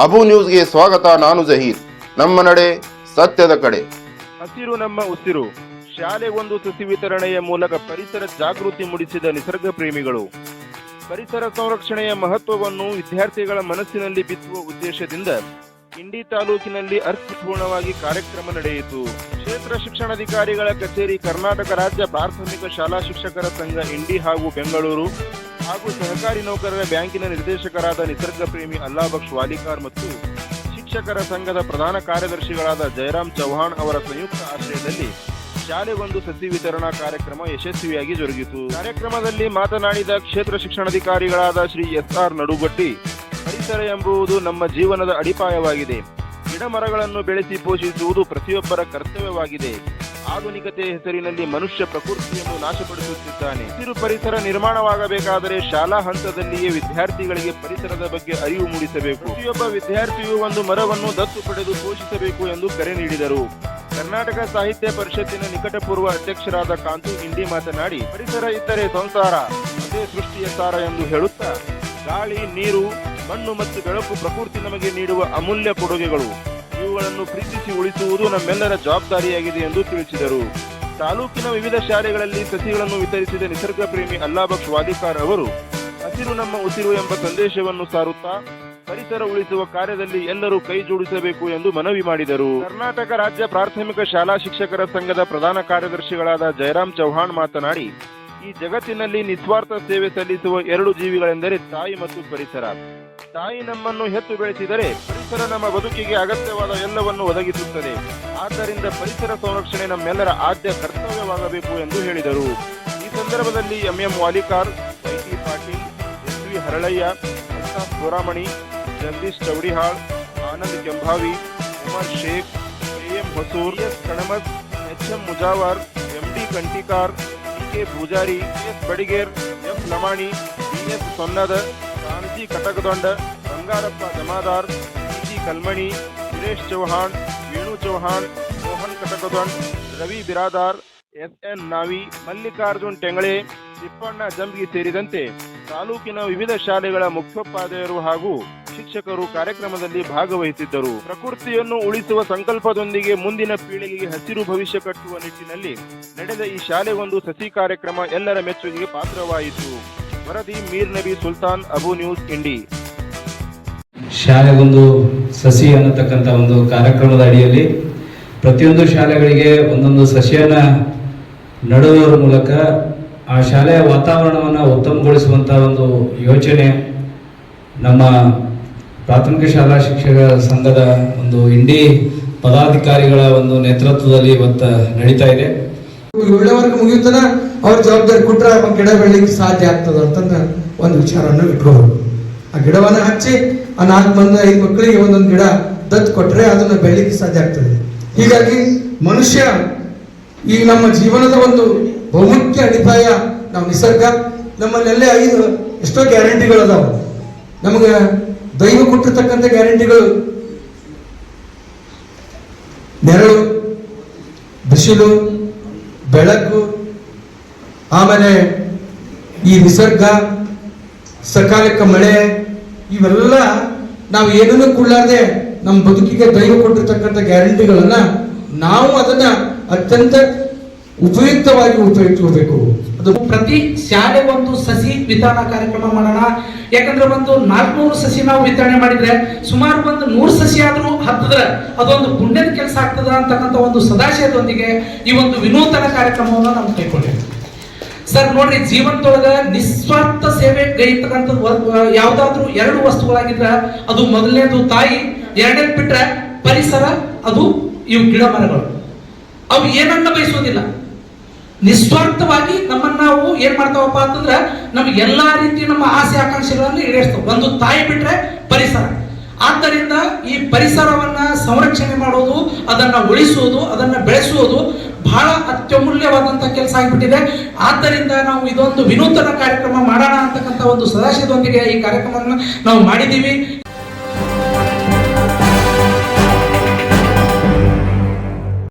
ಅಬು ನ್ಯೂಸ್ಗೆ ಸ್ವಾಗತ. ನಾನು ಜಹೀರ್. ನಮ್ಮ ನಡೆ ಸತ್ಯದ ಕಡೆ. ಹಸಿರು ನಮ್ಮ ಉಸಿರು. ಶಾಲೆಗೊಂದು ಸಸಿ ವಿತರಣೆಯ ಮೂಲಕ ಪರಿಸರ ಜಾಗೃತಿ ಮೂಡಿಸಿದ ನಿಸರ್ಗ ಪ್ರೇಮಿಗಳು. ಪರಿಸರ ಸಂರಕ್ಷಣೆಯ ಮಹತ್ವವನ್ನು ವಿದ್ಯಾರ್ಥಿಗಳ ಮನಸ್ಸಿನಲ್ಲಿ ಬಿತ್ತುವ ಉದ್ದೇಶದಿಂದ ಇಂಡಿ ತಾಲೂಕಿನಲ್ಲಿ ಅರ್ಥಪೂರ್ಣವಾಗಿ ಕಾರ್ಯಕ್ರಮ ನಡೆಯಿತು. ಕ್ಷೇತ್ರ ಶಿಕ್ಷಣಾಧಿಕಾರಿಗಳ ಕಚೇರಿ, ಕರ್ನಾಟಕ ರಾಜ್ಯ ಪ್ರಾಥಮಿಕ ಶಾಲಾ ಶಿಕ್ಷಕರ ಸಂಘ ಇಂಡಿ ಹಾಗೂ ಬೆಂಗಳೂರು ಹಾಗೂ ಸಹಕಾರಿ ನೌಕರರ ಬ್ಯಾಂಕಿನ ನಿರ್ದೇಶಕರಾದ ನಿಸರ್ಗ ಪ್ರೇಮಿ ಅಲ್ಲಾಬಕ್ಷ್ ವಾಲಿಕಾರ್ ಮತ್ತು ಶಿಕ್ಷಕರ ಸಂಘದ ಪ್ರಧಾನ ಕಾರ್ಯದರ್ಶಿಗಳಾದ ಜಯರಾಮ್ ಚೌಹಾಣ್ ಅವರ ಸಂಯುಕ್ತ ಆಶ್ರಯದಲ್ಲಿ ಶಾಲೆಗೊಂದು ಸಸಿ ವಿತರಣಾ ಕಾರ್ಯಕ್ರಮ ಯಶಸ್ವಿಯಾಗಿ ಜರುಗಿತು. ಕಾರ್ಯಕ್ರಮದಲ್ಲಿ ಮಾತನಾಡಿದ ಕ್ಷೇತ್ರ ಶಿಕ್ಷಣಾಧಿಕಾರಿಗಳಾದ ಶ್ರೀ SR ನಡುಗಟ್ಟಿ, ಪರಿಸರ ಎಂಬುದು ನಮ್ಮ ಜೀವನದ ಅಡಿಪಾಯವಾಗಿದೆ. ಗಿಡ ಮರಗಳನ್ನು ಬೆಳೆಸಿ ಪೋಷಿಸುವುದು ಪ್ರತಿಯೊಬ್ಬರ ಕರ್ತವ್ಯವಾಗಿದೆ. ಆಧುನಿಕತೆಯ ಹೆಸರಿನಲ್ಲಿ ಮನುಷ್ಯ ಪ್ರಕೃತಿಯನ್ನು ನಾಶಪಡಿಸುತ್ತಿದ್ದಾನೆ. ಹಸಿರು ಪರಿಸರ ನಿರ್ಮಾಣವಾಗಬೇಕಾದರೆ ಶಾಲಾ ಹಂತದಲ್ಲಿಯೇ ವಿದ್ಯಾರ್ಥಿಗಳಿಗೆ ಪರಿಸರದ ಬಗ್ಗೆ ಅರಿವು ಮೂಡಿಸಬೇಕು. ಪ್ರತಿಯೊಬ್ಬ ವಿದ್ಯಾರ್ಥಿಯು ಒಂದು ಮರವನ್ನು ದತ್ತು ಪಡೆದು ಪೋಷಿಸಬೇಕು ಎಂದು ಕರೆ ನೀಡಿದರು. ಕರ್ನಾಟಕ ಸಾಹಿತ್ಯ ಪರಿಷತ್ತಿನ ನಿಕಟಪೂರ್ವ ಅಧ್ಯಕ್ಷರಾದ ಕಾಂತು ಇಂಡಿ ಮಾತನಾಡಿ, ಪರಿಸರ ಇದ್ದರೆ ಸಂಸಾರ, ಅದೇ ಸೃಷ್ಟಿಯ ಸಾರ ಎಂದು ಹೇಳುತ್ತಾ, ಗಾಳಿ, ನೀರು, ಮಣ್ಣು ಮತ್ತು ಬೆಳಕು ಪ್ರಕೃತಿ ನಮಗೆ ನೀಡುವ ಅಮೂಲ್ಯ ಕೊಡುಗೆಗಳು. ಇವುಗಳನ್ನು ಪ್ರೀತಿಸಿ ಉಳಿಸುವುದು ನಮ್ಮೆಲ್ಲರ ಜವಾಬ್ದಾರಿಯಾಗಿದೆ ಎಂದು ತಿಳಿಸಿದರು. ತಾಲೂಕಿನ ವಿವಿಧ ಶಾಲೆಗಳಲ್ಲಿ ಸಸಿಗಳನ್ನು ವಿತರಿಸಿದ ನಿಸರ್ಗ ಪ್ರೇಮಿ ಅಲ್ಲಾಬಕ್ಷ್ ವಾಲಿಕಾರ್ ಅವರು ಹಸಿರು ನಮ್ಮ ಉಸಿರು ಎಂಬ ಸಂದೇಶವನ್ನು ಸಾರುತ್ತಾ ಪರಿಸರ ಉಳಿಸುವ ಕಾರ್ಯದಲ್ಲಿ ಎಲ್ಲರೂ ಕೈ ಜೋಡಿಸಬೇಕು ಎಂದು ಮನವಿ ಮಾಡಿದರು. ಕರ್ನಾಟಕ ರಾಜ್ಯ ಪ್ರಾಥಮಿಕ ಶಾಲಾ ಶಿಕ್ಷಕರ ಸಂಘದ ಪ್ರಧಾನ ಕಾರ್ಯದರ್ಶಿಗಳಾದ ಜಯರಾಮ್ ಚೌಹಾಣ್ ಮಾತನಾಡಿ, ಈ ಜಗತ್ತಿನಲ್ಲಿ ನಿಸ್ವಾರ್ಥ ಸೇವೆ ಸಲ್ಲಿಸುವ ಎರಡು ಜೀವಿಗಳೆಂದರೆ ತಾಯಿ ಮತ್ತು ಪರಿಸರ. ತಾಯಿ ನಮ್ಮನ್ನು ಹೆತ್ತು ಬೆಳೆಸಿದರೆ ಪರಿಸರ ನಮ್ಮ ಬದುಕಿಗೆ ಅಗತ್ಯವಾದ ಎಲ್ಲವನ್ನು ಒದಗಿಸುತ್ತದೆ. ಆದ್ದರಿಂದ ಪರಿಸರ ಸಂರಕ್ಷಣೆ ನಮ್ಮೆಲ್ಲರ ಆದ್ಯ ಕರ್ತವ್ಯವಾಗಬೇಕು ಎಂದು ಹೇಳಿದರು. ಈ ಸಂದರ್ಭದಲ್ಲಿ MM Valikar, YT Patil, SV Haralayya, Pratap Goramani, Jagadish Chaudihal, Anand Kembhavi, Umar Shaikh, AM Hosur, S Kanamath, HM Mujawar, MD Kantikar, TK Pujari, S Badiger, F Lamani, DS Sonnada, Kanji Katakadonda, Bangarappa Jamadar, TG Kalmani, Suresh Chauhan, Venu Chauhan, Mohan Katakadond, Ravi Biradar, SN Navi, Mallikarjun Tengale, Tippanna Jambagi ಸೇರಿದಂತೆ ತಾಲೂಕಿನ ವಿವಿಧ ಶಾಲೆಗಳ ಮುಖ್ಯೋಪಾಧ್ಯಾಯರು ಹಾಗೂ ಶಿಕ್ಷಕರು ಕಾರ್ಯಕ್ರಮದಲ್ಲಿ ಭಾಗವಹಿಸಿದ್ದರು. ಪ್ರಕೃತಿಯನ್ನು ಉಳಿಸುವ ಸಂಕಲ್ಪದೊಂದಿಗೆ ಮುಂದಿನ ಪೀಳಿಗೆಗೆ ಹಸಿರು ಭವಿಷ್ಯ ಕಟ್ಟುವ ನಿಟ್ಟಿನಲ್ಲಿ ನಡೆದ ಈ ಶಾಲೆಗೊಂದು ಸಸಿ ಕಾರ್ಯಕ್ರಮ ಎಲ್ಲರ ಮೆಚ್ಚುಗೆಗೆ ಪಾತ್ರವಾಯಿತು. ವರದಿ ಮೀರ್ ನಬಿ ಸುಲ್ತಾನ್, ಅಬು ನ್ಯೂಸ್ ಇಂಡಿ. ಶಾಲೆಗೊಂದು ಸಸಿ ಅನ್ನತಕ್ಕಂಥ ಒಂದು ಕಾರ್ಯಕ್ರಮದ ಅಡಿಯಲ್ಲಿ ಪ್ರತಿಯೊಂದು ಶಾಲೆಗಳಿಗೆ ಒಂದೊಂದು ಸಸಿಯನ್ನ ನೆಡುವುದರ ಮೂಲಕ ಆ ಶಾಲೆಯ ವಾತಾವರಣವನ್ನು ಉತ್ತಮಗೊಳಿಸುವಂಥ ಒಂದು ಯೋಚನೆ ನಮ್ಮ ಪ್ರಾಥಮಿಕ ಶಾಲಾ ಶಿಕ್ಷಕರ ಸಂಘದ ಒಂದು ಇಂಡಿ ಪದಾಧಿಕಾರಿಗಳ ಒಂದು ನೇತೃತ್ವದಲ್ಲಿ ಇವತ್ತು ನಡೀತಾ ಇದೆ. 7ನೇ ವರ್ಗ ಮುಗಿಯುತ್ತನ ಅವ್ರ ಜವಾಬ್ದಾರಿ ಕೊಟ್ಟರೆ ಗಿಡ ಬೆಳಿಲಿಕ್ಕೆ ಸಾಧ್ಯ ಆಗ್ತದ ಅಂತಂದ ಒಂದು ವಿಚಾರವನ್ನು ಇಟ್ಕೋಬೇಕು. ಆ ಗಿಡವನ್ನ ಹಚ್ಚಿ ಆ 4 ಮಂದಿ 5 ಮಕ್ಕಳಿಗೆ ಒಂದೊಂದು ಗಿಡ ದತ್ತು ಕೊಟ್ಟರೆ ಅದನ್ನ ಬೆಳಿಲಿಕ್ಕೆ ಸಾಧ್ಯ ಆಗ್ತದೆ. ಹೀಗಾಗಿ ಮನುಷ್ಯ ಈ ನಮ್ಮ ಜೀವನದ ಒಂದು ಬಹುಮುಖ್ಯ ಅಡಿಪಾಯ ನಾವು ನಿಸರ್ಗ. ನಮ್ಮಲ್ಲೆಲ್ಲ 5 ಎಷ್ಟೋ ಗ್ಯಾರಂಟಿಗಳು ಅದಾವ. ನಮಗೆ ದೈವ ಕೊಟ್ಟಿರ್ತಕ್ಕಂಥ ಗ್ಯಾರಂಟಿಗಳು ನೆರಳು, ಬಿಸಿಲು, ಬೆಳಕು, ಆಮೇಲೆ ಈ ನಿಸರ್ಗ, ಸಕಾಲಿಕ ಮಳೆ, ಇವೆಲ್ಲ ನಾವು ಏನನ್ನು ಕೊಡಲಾರ್ದೆ ನಮ್ಮ ಬದುಕಿಗೆ ದೈವ ಕೊಟ್ಟಿರ್ತಕ್ಕಂಥ ಗ್ಯಾರಂಟಿಗಳನ್ನ ನಾವು ಅದನ್ನ ಅತ್ಯಂತ ಉಪಯುಕ್ತವಾಗಿ ಉಪಯೋಗಿಸಬೇಕು. ಅದು ಪ್ರತಿ ಶಾಲೆಗೊಂದು ಸಸಿ ವಿತರಣಾ ಕಾರ್ಯಕ್ರಮ ಮಾಡೋಣ. ಯಾಕಂದ್ರೆ ಒಂದು 400 ಸಸಿ ನಾವು ವಿತರಣೆ ಮಾಡಿದ್ರೆ ಸುಮಾರು ಒಂದು 100 ಸಸಿ ಆದ್ರೂ ಹತ್ತಿದ್ರೆ ಅದೊಂದು ಪುಣ್ಯದ ಕೆಲಸ ಆಗ್ತದ ಅಂತಕ್ಕಂಥ ಒಂದು ಸದಾಶಯದೊಂದಿಗೆ ಈ ಒಂದು ವಿನೂತನ ಕಾರ್ಯಕ್ರಮವನ್ನು ನಾವು ಕೈಗೊಂಡಿದ್ದೇವೆ. ಸರ್ ನೋಡ್ರಿ, ಜೀವನದೊಳಗ ನಿಸ್ವಾರ್ಥ ಸೇವೆ ಗೈತಕ್ಕಂಥದ್ದು ಯಾವ್ದಾದ್ರು 2 ವಸ್ತುಗಳಾಗಿದ್ರ ಅದು ಮೊದಲನೇದು ತಾಯಿ, 2ನೇದು ಬಿಟ್ರೆ ಪರಿಸರ, ಅದು ಇವು ಗಿಡ ಮರಗಳು. ಅವು ಏನನ್ನ ಬಯಸೋದಿಲ್ಲ, ನಿಸ್ವಾರ್ಥವಾಗಿ ನಮ್ಮನ್ನ ನಾವು ಏನ್ ಮಾಡ್ತಾವಪ್ಪ ಅಂತಂದ್ರೆ ನಮ್ಗೆ ಎಲ್ಲಾ ರೀತಿ ನಮ್ಮ ಆಸೆ ಆಕಾಂಕ್ಷೆಗಳನ್ನು ಈಡೇರಿಸ್ತವೆ. ಒಂದು ತಾಯಿ ಬಿಟ್ರೆ ಪರಿಸರ. ಆದ್ದರಿಂದ ಈ ಪರಿಸರವನ್ನ ಸಂರಕ್ಷಣೆ ಮಾಡೋದು, ಅದನ್ನ ಉಳಿಸುವುದು, ಅದನ್ನ ಬೆಳೆಸುವುದು ಬಹಳ ಅತ್ಯಮೂಲ್ಯವಾದಂತಹ ಕೆಲಸ ಆಗಿಬಿಟ್ಟಿದೆ. ಆದ್ದರಿಂದ ನಾವು ಇದೊಂದು ವಿನೂತನ ಕಾರ್ಯಕ್ರಮ ಮಾಡೋಣ ಅಂತಕ್ಕಂಥ ಒಂದು ಸದಾಶಯದೊಂದಿಗೆ ಈ ಕಾರ್ಯಕ್ರಮವನ್ನು ನಾವು ಮಾಡಿದ್ದೀವಿ.